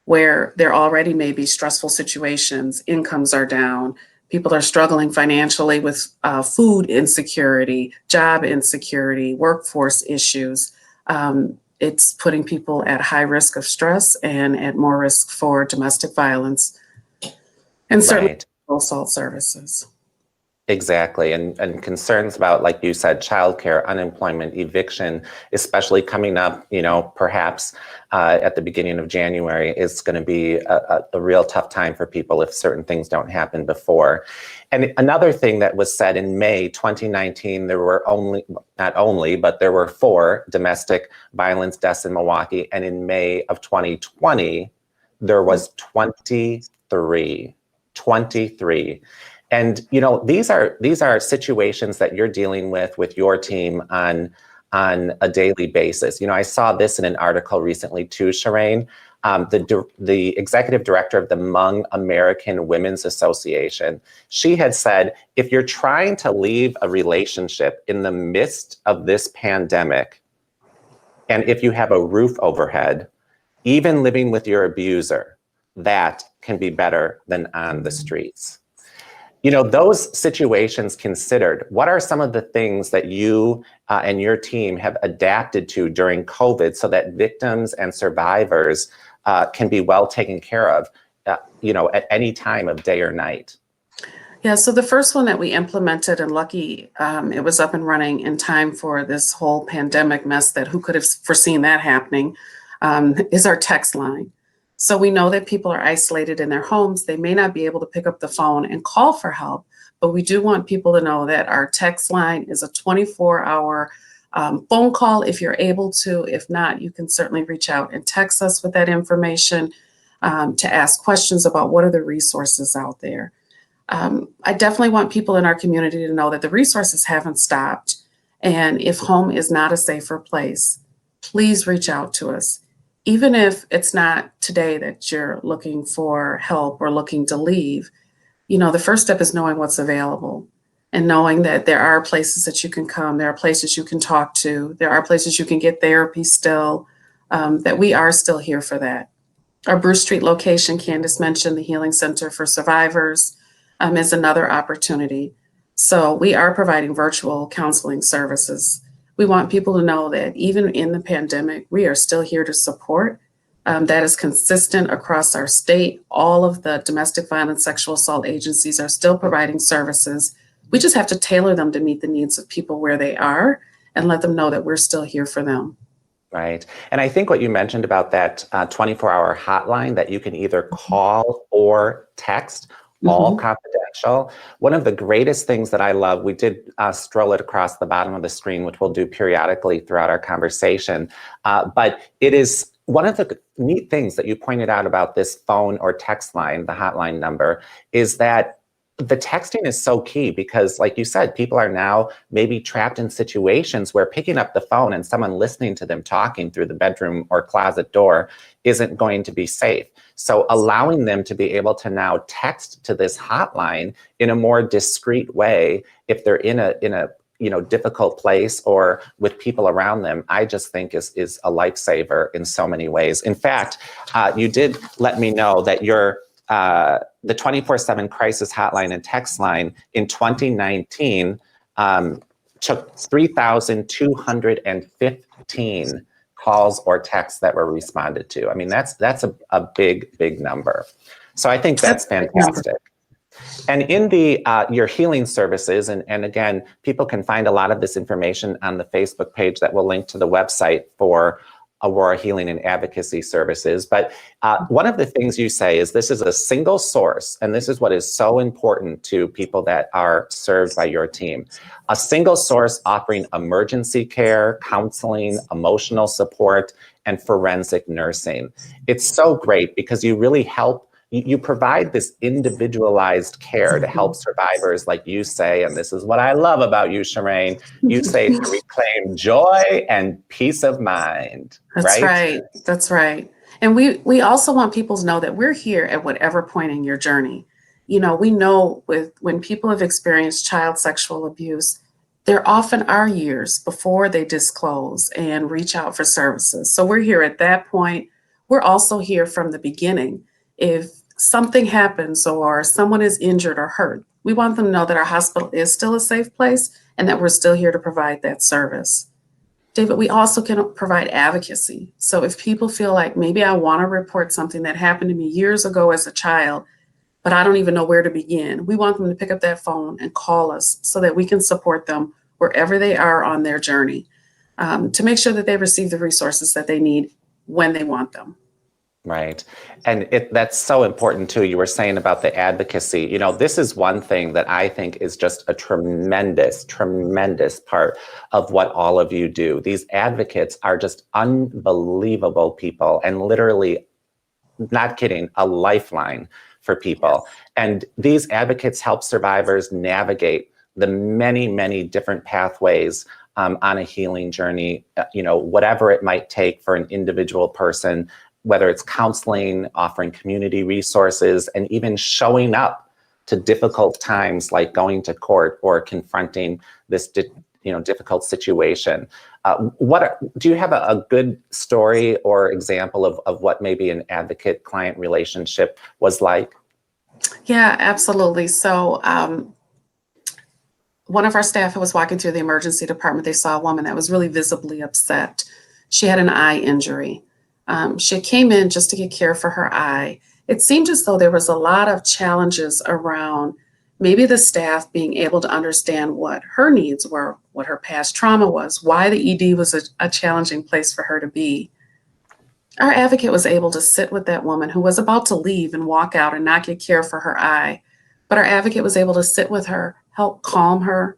where there already may be stressful situations, incomes are down, people are struggling financially with food insecurity, job insecurity, workforce issues. It's putting people at high risk of stress and at more risk for domestic violence. And certainly assault services. Exactly. And concerns about, like you said, childcare, unemployment, eviction, especially coming up, perhaps at the beginning of January is going to be a real tough time for people if certain things don't happen before. And another thing that was said in May 2019, there were there were 4 domestic violence deaths in Milwaukee. And in May of 2020, there was 23. And these are situations that you're dealing with your team on a daily basis. I saw this in an article recently too, Sharain. The executive director of the Hmong American Women's Association, she had said, if you're trying to leave a relationship in the midst of this pandemic, and if you have a roof overhead, even living with your abuser, that can be better than on the streets. Those situations considered, what are some of the things that you and your team have adapted to during COVID so that victims and survivors can be well taken care of, at any time of day or night? Yeah, so the first one that we implemented, and lucky it was up and running in time for this whole pandemic mess that who could have foreseen that happening, is our text line. So we know that people are isolated in their homes. They may not be able to pick up the phone and call for help, but we do want people to know that our text line is a 24-hour phone call if you're able to. If not, you can certainly reach out and text us with that information to ask questions about what are the resources out there. I definitely want people in our community to know that the resources haven't stopped. And if home is not a safer place, please reach out to us. Even if it's not today that you're looking for help or looking to leave, the first step is knowing what's available and knowing that there are places that you can come, there are places you can talk to, there are places you can get therapy still, that we are still here for that. Our Bruce Street location, Candace mentioned, the Healing Center for Survivors, is another opportunity. So we are providing virtual counseling services. We want people to know that even in the pandemic, we are still here to support. That is consistent across our state. All of the domestic violence, sexual assault agencies are still providing services. We just have to tailor them to meet the needs of people where they are and let them know that we're still here for them. Right. And I think what you mentioned about that 24-hour hotline that you can either call or text, all confidential. One of the greatest things that I love, we did stroll it across the bottom of the screen, which we'll do periodically throughout our conversation. But it is one of the neat things that you pointed out about this phone or text line, the hotline number, is that the texting is so key because, like you said, people are now maybe trapped in situations where picking up the phone and someone listening to them talking through the bedroom or closet door isn't going to be safe. So allowing them to be able to now text to this hotline in a more discreet way, if they're in a difficult place or with people around them, I just think is a lifesaver in so many ways. In fact, you did let me know that the 24/7 crisis hotline and text line in 2019 took 3,215 calls or texts that were responded to. I mean, that's a big number. So I think that's fantastic. And in the your healing services, and again, people can find a lot of this information on the Facebook page that will link to the website for Aurora Healing and Advocacy Services. But one of the things you say is this is a single source, and this is what is so important to people that are served by your team. A single source offering emergency care, counseling, emotional support, and forensic nursing. It's so great because you really help. You provide this individualized care to help survivors, like you say, and this is what I love about you, Sharain. You say to reclaim joy and peace of mind. That's right. That's right. And we also want people to know that we're here at whatever point in your journey. We know when people have experienced child sexual abuse, there often are years before they disclose and reach out for services. So we're here at that point. We're also here from the beginning. If something happens or someone is injured or hurt, we want them to know that our hospital is still a safe place and that we're still here to provide that service. David, we also can provide advocacy. So if people feel like maybe I want to report something that happened to me years ago as a child, but I don't even know where to begin, we want them to pick up that phone and call us so that we can support them wherever they are on their journey, to make sure that they receive the resources that they need when they want them. Right. And that's so important too. You were saying about the advocacy. This is one thing that I think is just a tremendous part of what all of you do. These advocates are just unbelievable people and literally, not kidding, a lifeline for people. And these advocates help survivors navigate the many different pathways on a healing journey, whatever it might take for an individual person, whether it's counseling, offering community resources, and even showing up to difficult times like going to court or confronting this difficult situation. Do you have a good story or example of what maybe an advocate-client relationship was like? Yeah, absolutely. So one of our staff who was walking through the emergency department, they saw a woman that was really visibly upset. She had an eye injury. She came in just to get care for her eye. It seemed as though there was a lot of challenges around maybe the staff being able to understand what her needs were, what her past trauma was, why the ED was a challenging place for her to be. Our advocate was able to sit with that woman who was about to leave and walk out and not get care for her eye. But our advocate was able to sit with her, help calm her,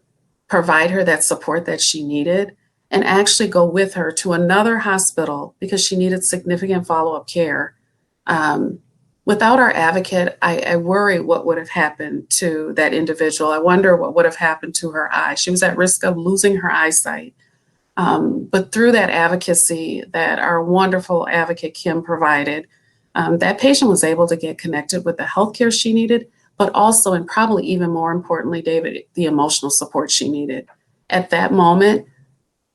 provide her that support that she needed, and actually go with her to another hospital because she needed significant follow-up care. Without our advocate, I worry what would have happened to that individual. I wonder what would have happened to her eye. She was at risk of losing her eyesight. But through that advocacy that our wonderful advocate, Kim, provided, that patient was able to get connected with the healthcare she needed, but also, and probably even more importantly, David, the emotional support she needed. At that moment,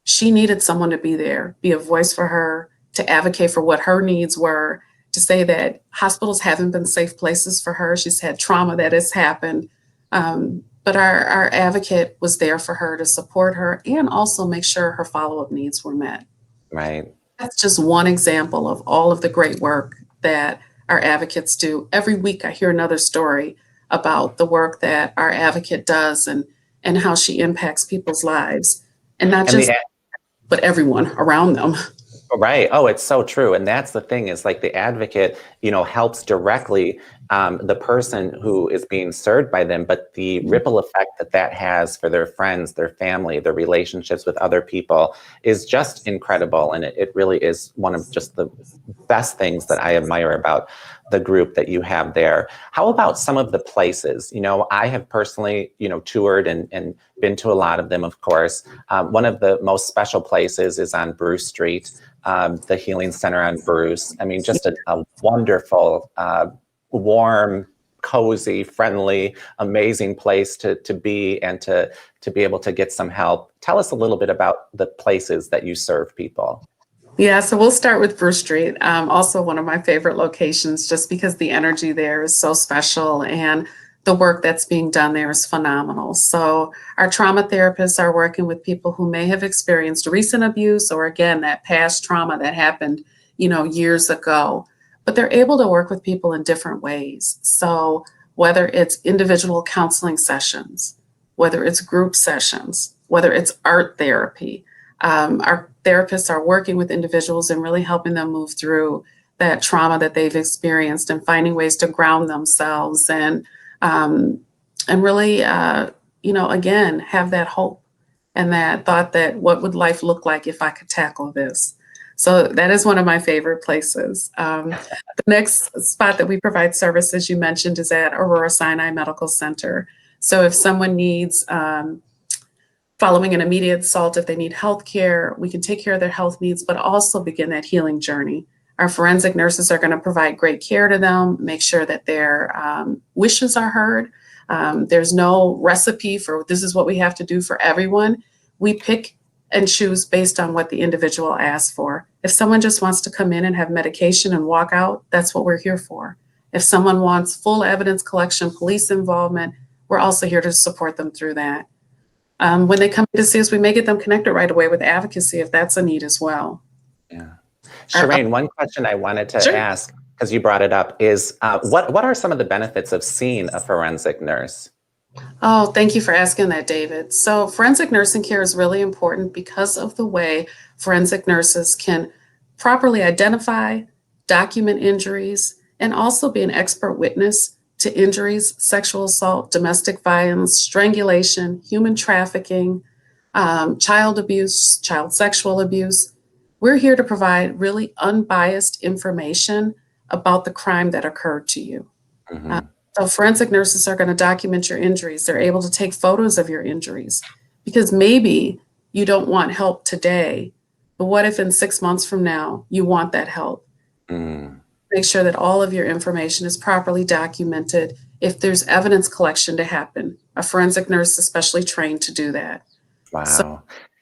she needed someone to be there, be a voice for her, to advocate for what her needs were, to say that hospitals haven't been safe places for her. She's had trauma that has happened. But our advocate was there for her to support her and also make sure her follow-up needs were met. Right. That's just one example of all of the great work that our advocates do. Every week I hear another story about the work that our advocate does and how she impacts people's lives. And not just, but everyone around them. Right. Oh, it's so true. And that's the thing is like the advocate, helps directly the person who is being served by them, but the ripple effect that has for their friends, their family, their relationships with other people is just incredible. And it really is one of just the best things that I admire about the group that you have there. How about some of the places? You know, I have personally, you know, toured and been to a lot of them, of course. One of the most special places is on Bruce Street, the Healing Center on Bruce. I mean, just a wonderful, warm, cozy, friendly, amazing place to be and to be able to get some help. Tell us a little bit about the places that you serve people. Yeah, so we'll start with Bruce Street, also one of my favorite locations, just because the energy there is so special and the work that's being done there is phenomenal. So our trauma therapists are working with people who may have experienced recent abuse or, again, that past trauma that happened, you know, years ago. But they're able to work with people in different ways. So whether it's individual counseling sessions, whether it's group sessions, whether it's art therapy, our therapists are working with individuals and really helping them move through that trauma that they've experienced and finding ways to ground themselves and really, you know, again, have that hope and that thought that what would life look like if I could tackle this? So that is one of my favorite places. The next spot that we provide services you mentioned is at Aurora Sinai Medical Center. So if someone needs following an immediate assault, if they need health care, we can take care of their health needs, but also begin that healing journey. Our forensic nurses are going to provide great care to them, make sure that their wishes are heard. There's no recipe for this is what we have to do for everyone. We pick and choose based on what the individual asks for. If someone just wants to come in and have medication and walk out, that's what we're here for. If someone wants full evidence collection, police involvement, we're also here to support them through that. When they come to see us, we may get them connected right away with advocacy if that's a need as well. Yeah. Sharain, one question I wanted to Sure. ask, because you brought it up, is what are some of the benefits of seeing a forensic nurse? Oh, thank you for asking that, David. So forensic nursing care is really important because of the way forensic nurses can properly identify, document injuries, and also be an expert witness to injuries, sexual assault, domestic violence, strangulation, human trafficking, child abuse, child sexual abuse. We're here to provide really unbiased information about the crime that occurred to you. Mm-hmm. So forensic nurses are going to document your injuries. They're able to take photos of your injuries because maybe you don't want help today, but what if in 6 months from now you want that help? Mm. Make sure that all of your information is properly documented. If there's evidence collection to happen, a forensic nurse is especially trained to do that. Wow. So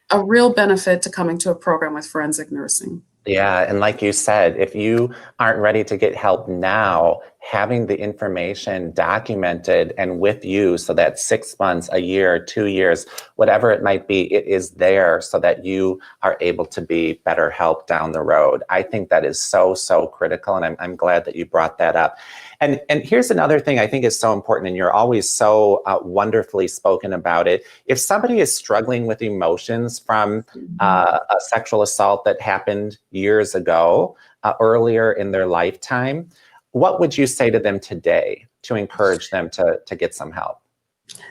a real benefit to coming to a program with forensic nursing. Yeah, and like you said, if you aren't ready to get help now, having the information documented and with you so that 6 months, a year, 2 years, whatever it might be, it is there so that you are able to be better help down the road. I think that is so, so critical, and I'm glad that you brought that up. And here's another thing I think is so important, and you're always so wonderfully spoken about it. If somebody is struggling with emotions from a sexual assault that happened years ago, earlier in their lifetime, what would you say to them today to encourage them to get some help?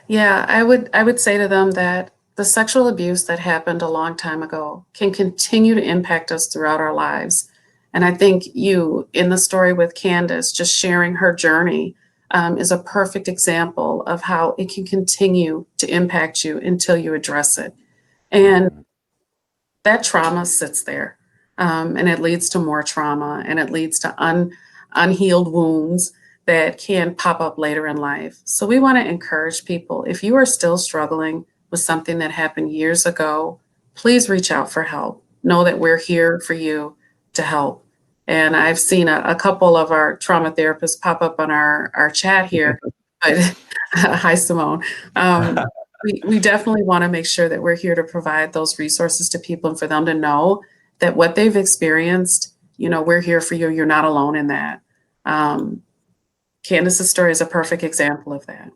Yeah, I would say to them that the sexual abuse that happened a long time ago can continue to impact us throughout our lives. And I think you, in the story with Candace, just sharing her journey is a perfect example of how it can continue to impact you until you address it. And that trauma sits there and it leads to more trauma and it leads to unhealed wounds that can pop up later in life. So we want to encourage people, if you are still struggling with something that happened years ago, please reach out for help. Know that we're here for you to help. And I've seen a couple of our trauma therapists pop up on our chat here. But hi, Simone. We definitely want to make sure that we're here to provide those resources to people and for them to know that what they've experienced, you know, we're here for you. You're not alone in that. Candace's story is a perfect example of that.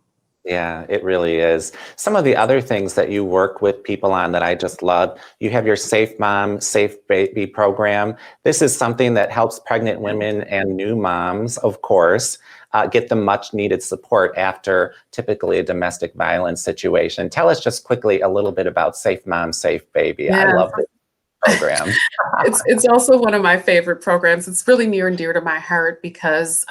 Yeah, it really is. Some of the other things that you work with people on that I just love, you have your Safe Mom, Safe Baby program. This is something that helps pregnant women and new moms, of course, get the much needed support after typically a domestic violence situation. Tell us just quickly a little bit about Safe Mom, Safe Baby. Yeah. I love it. program. It's also one of my favorite programs. It's really near and dear to my heart because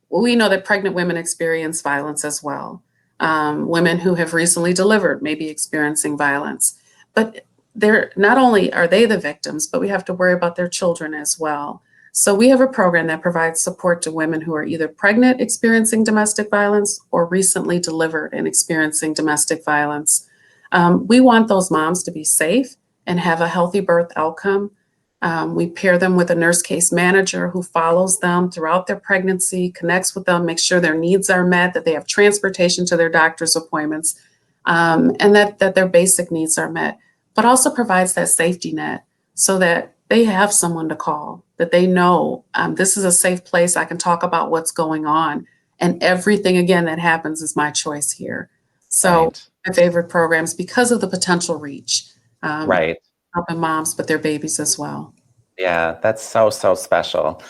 we know that pregnant women experience violence as well. Women who have recently delivered may be experiencing violence, but they're not only are they the victims, but we have to worry about their children as well. So we have a program that provides support to women who are either pregnant experiencing domestic violence or recently delivered and experiencing domestic violence. We want those moms to be safe and have a healthy birth outcome. We pair them with a nurse case manager who follows them throughout their pregnancy, connects with them, makes sure their needs are met, that they have transportation to their doctor's appointments, and that their basic needs are met, but also provides that safety net so that they have someone to call, that they know this is a safe place. I can talk about what's going on, and everything again that happens is my choice here. So Right. my favorite programs because of the potential reach. Right. Helping moms, but their babies as well. Yeah, that's so, so special.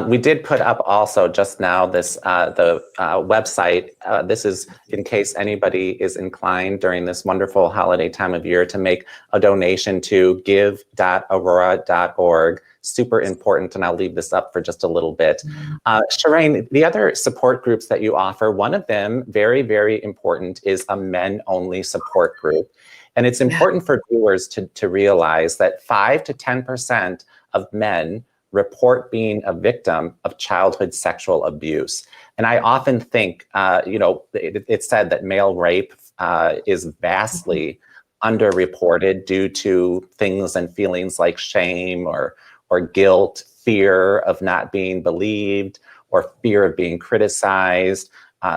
We did put up also just now this the website. This is in case anybody is inclined during this wonderful holiday time of year to make a donation to give.aurora.org. Super important, and I'll leave this up for just a little bit. Sharain, the other support groups that you offer, one of them, very, very important, is a men-only support group. And it's important for viewers to realize that 5 to 10% of men report being a victim of childhood sexual abuse. And I often think, it's said that male rape is vastly underreported due to things and feelings like shame or guilt, fear of not being believed, or fear of being criticized.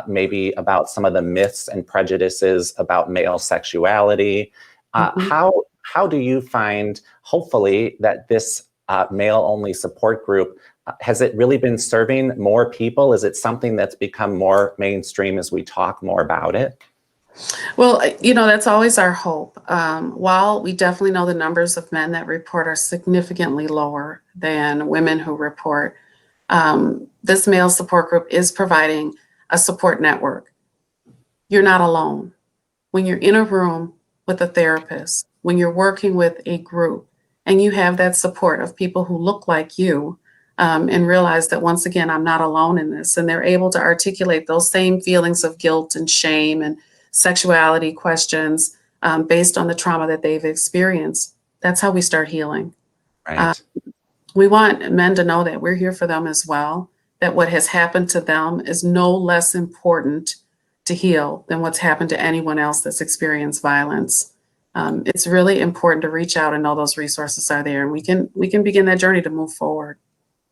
Maybe about some of the myths and prejudices about male sexuality. How do you find, hopefully, that this male-only support group, has it really been serving more people? Is it something that's become more mainstream as we talk more about it? Well, that's always our hope. While we definitely know the numbers of men that report are significantly lower than women who report, this male support group is providing a support network. You're not alone. When you're in a room with a therapist, when you're working with a group, and you have that support of people who look like you, and realize that once again, I'm not alone in this, and they're able to articulate those same feelings of guilt and shame and sexuality questions based on the trauma that they've experienced. That's how we start healing. Right. We want men to know that we're here for them as well, that what has happened to them is no less important to heal than what's happened to anyone else that's experienced violence. It's really important to reach out and know those resources are there, and we can begin that journey to move forward.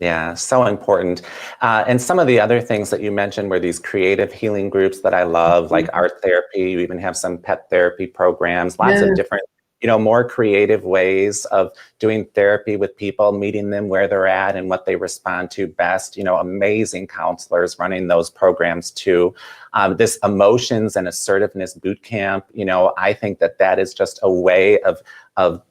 Yeah, so important. And some of the other things that you mentioned were these creative healing groups that I love, like art therapy. You even have some pet therapy programs, lots of different, more creative ways of doing therapy with people, meeting them where they're at and what they respond to best. Amazing counselors running those programs too. This emotions and assertiveness boot camp, I think that is just a way of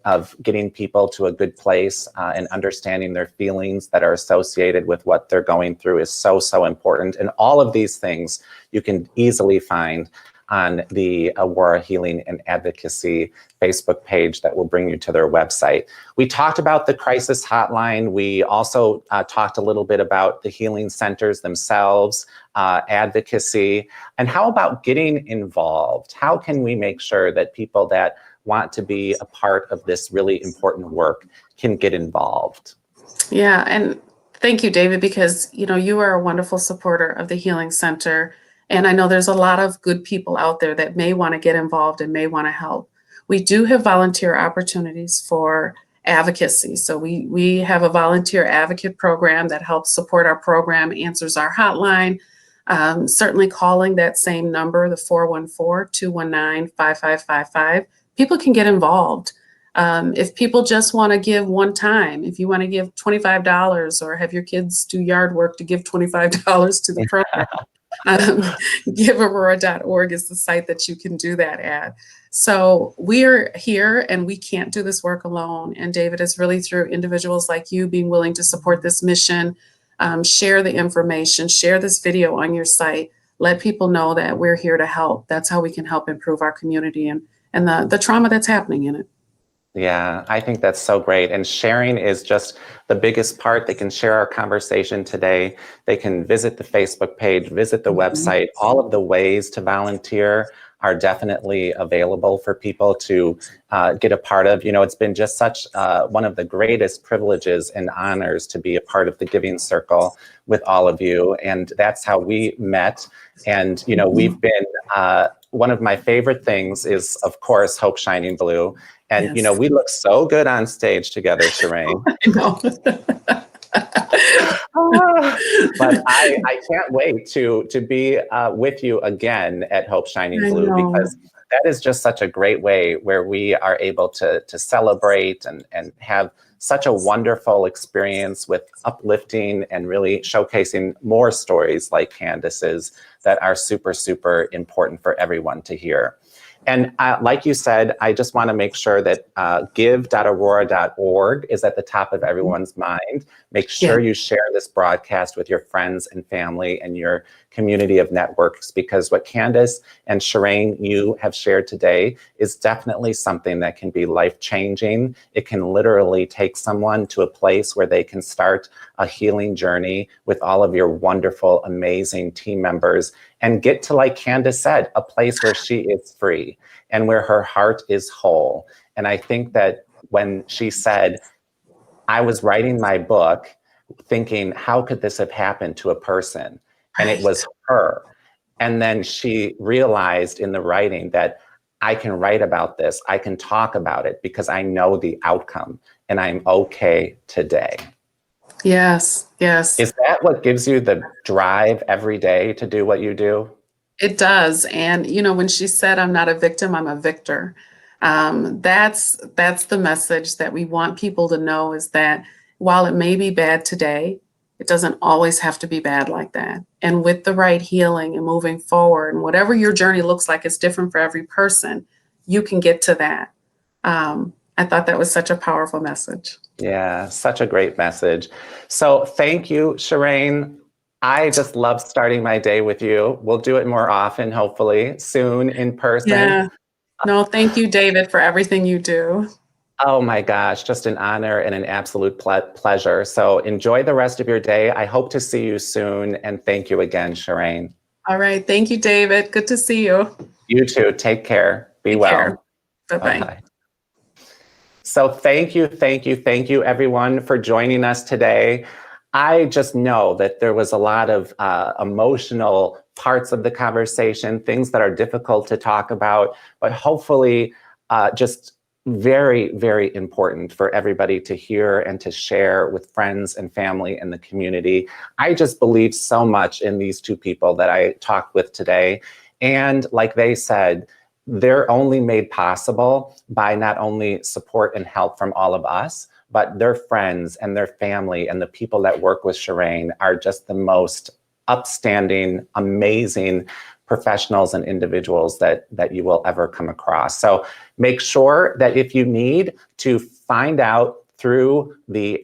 getting people to a good place and understanding their feelings that are associated with what they're going through is so, so important. And all of these things you can easily find on the Aurora Healing and Advocacy Facebook page that will bring you to their website. We talked about the crisis hotline. We also talked a little bit about the healing centers themselves, advocacy, and how about getting involved? How can we make sure that people that want to be a part of this really important work can get involved? Yeah, and thank you, David, because you are a wonderful supporter of the Healing Center. And I know there's a lot of good people out there that may want to get involved and may want to help. We do have volunteer opportunities for advocacy. So we have a volunteer advocate program that helps support our program, answers our hotline, certainly calling that same number, the 414-219-5555. People can get involved. If people just want to give one time, if you want to give $25 or have your kids do yard work to give $25 to the program, giveaurora.org is the site that you can do that at. So we're here and we can't do this work alone. And David, is really through individuals like you being willing to support this mission, share the information, share this video on your site, let people know that we're here to help. That's how we can help improve our community and the trauma that's happening in it. Yeah, I think that's so great. And sharing is just the biggest part. They can share our conversation today. They can visit the Facebook page, visit the website. All of the ways to volunteer are definitely available for people to get a part of. You know, it's been just such one of the greatest privileges and honors to be a part of the Giving Circle with all of you. And that's how we met. And, you know, we've been, one of my favorite things is, of course, Hope Shining Blue. And, Yes. you know, we look so good on stage together, Sharain. I know. But I can't wait to be with you again at Hope Shining I Blue, know. because that is just such a great way where we are able to celebrate and have such a wonderful experience with uplifting and really showcasing more stories like Candace's that are super, super important for everyone to hear. And like you said, I just want to make sure that give.aurora.org is at the top of everyone's mind. Make sure you share this broadcast with your friends and family and your community of networks, because what Candace and Sharain, you have shared today is definitely something that can be life-changing. It can literally take someone to a place where they can start a healing journey with all of your wonderful, amazing team members and get to, like Candace said, a place where she is free and where her heart is whole. And I think that when she said, I was writing my book thinking, how could this have happened to a person? And it was her. And then she realized in the writing that I can write about this, I can talk about it because I know the outcome and I'm okay today. Yes, yes. Is that what gives you the drive every day to do what you do? It does. And, you know, when she said, I'm not a victim, I'm a victor. That's the message that we want people to know, is that while it may be bad today, it doesn't always have to be bad like that. And with the right healing and moving forward, and whatever your journey looks like, it's different for every person, you can get to that. I thought that was such a powerful message. Yeah, such a great message. So thank you, Sharain. I just love starting my day with you. We'll do it more often, hopefully, soon in person. Yeah. No, thank you, David, for everything you do. Oh my gosh, just an honor and an absolute pleasure. So enjoy the rest of your day. I hope to see you soon. And thank you again, Sharain. All right. Thank you, David. Good to see you. You too. Take care. Be Take well. care. Bye-bye. Bye-bye. So thank you, everyone, for joining us today. I just know that there was a lot of emotional parts of the conversation, things that are difficult to talk about, but hopefully just very, very important for everybody to hear and to share with friends and family and the community. I just believe so much in these two people that I talked with today. And like they said, they're only made possible by not only support and help from all of us, but their friends and their family and the people that work with Sharain are just the most upstanding, amazing professionals and individuals that you will ever come across. So make sure that if you need to find out through the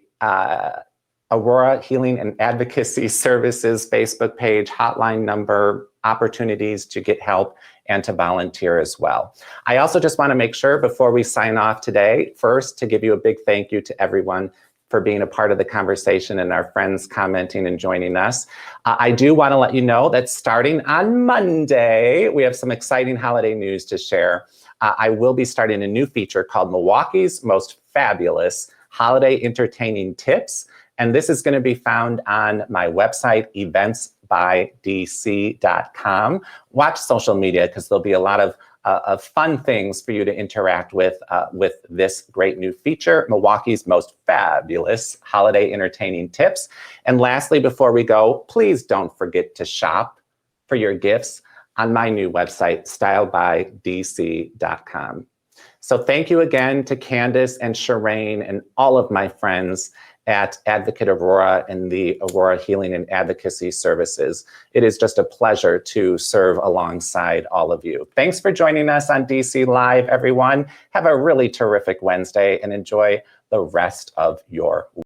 Aurora Healing and Advocacy Services Facebook page, hotline number, opportunities to get help and to volunteer as well. I also just want to make sure before we sign off today, first to give you a big thank you to everyone for being a part of the conversation and our friends commenting and joining us. I do want to let you know that starting on Monday, we have some exciting holiday news to share. I will be starting a new feature called Milwaukee's Most Fabulous Holiday Entertaining Tips. And this is going to be found on my website, eventsbydc.com. Watch social media because there'll be a lot of fun things for you to interact with this great new feature, Milwaukee's Most Fabulous Holiday Entertaining Tips. And lastly, before we go, please don't forget to shop for your gifts on my new website, stylebydc.com. So thank you again to Candace and Sharain and all of my friends at Advocate Aurora and the Aurora Healing and Advocacy Services. It is just a pleasure to serve alongside all of you. Thanks for joining us on DC Live, everyone. Have a really terrific Wednesday and enjoy the rest of your week.